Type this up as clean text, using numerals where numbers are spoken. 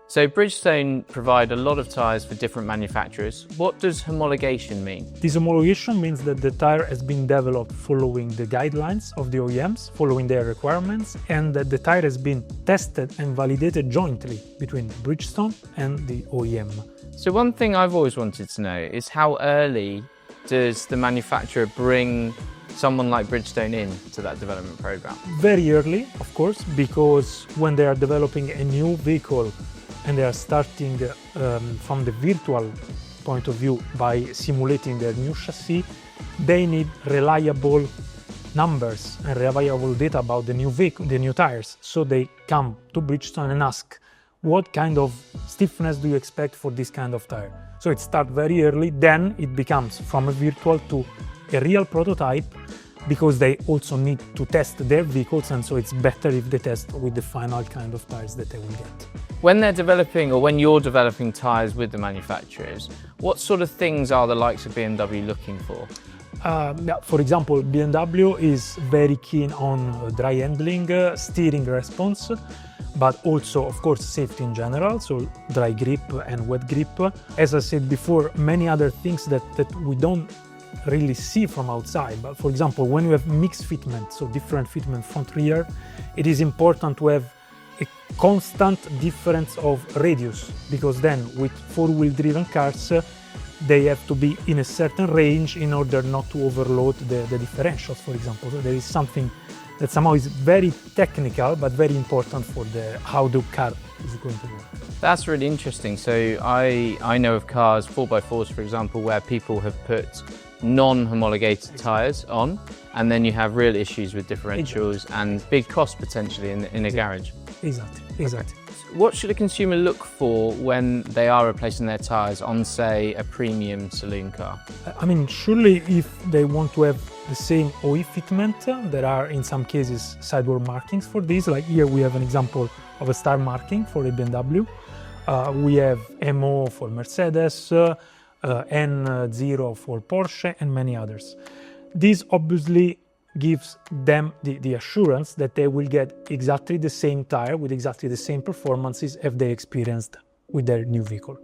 So Bridgestone provide a lot of tyres for different manufacturers. What does homologation mean? This homologation means that the tyre has been developed following the guidelines of the OEMs, following their requirements, and that the tyre has been tested and validated jointly between Bridgestone and the OEM. So one thing I've always wanted to know is how early does the manufacturer bring someone like Bridgestone in to that development program? Very early, of course, because when they are developing a new vehicle and they are starting from the virtual point of view by simulating their new chassis, they need reliable numbers and reliable data about the new vehicle, the new tires. So they come to Bridgestone and ask, what kind of stiffness do you expect for this kind of tire? So it starts very early, then it becomes from a virtual to a real prototype, because they also need to test their vehicles, and so it's better if they test with the final kind of tires that they will get. When they're developing, or when you're developing tyres with the manufacturers, what sort of things are the likes of BMW looking for? For example, BMW is very keen on dry handling, steering response, but also, of course, safety in general, so dry grip and wet grip. As I said before, many other things that we don't really see from outside, but for example, when you have mixed fitment, so different fitment front rear, it is important to have a constant difference of radius, because then with four-wheel driven cars they have to be in a certain range in order not to overload the differentials, for example. So there is something that somehow is very technical but very important for how the car is going to work. That's really interesting. So I know of cars, 4x4s for example, where people have put non-homologated tyres on, and then you have real issues with differentials and big costs potentially in a garage. Exactly. What should a consumer look for when they are replacing their tyres on, say, a premium saloon car? I mean, surely if they want to have the same OE fitment, there are in some cases sidewall markings for this. Like here we have an example of a star marking for a BMW. We have MO for Mercedes, N0 for Porsche, and many others. This obviously gives them the assurance that they will get exactly the same tire with exactly the same performances as they experienced with their new vehicle.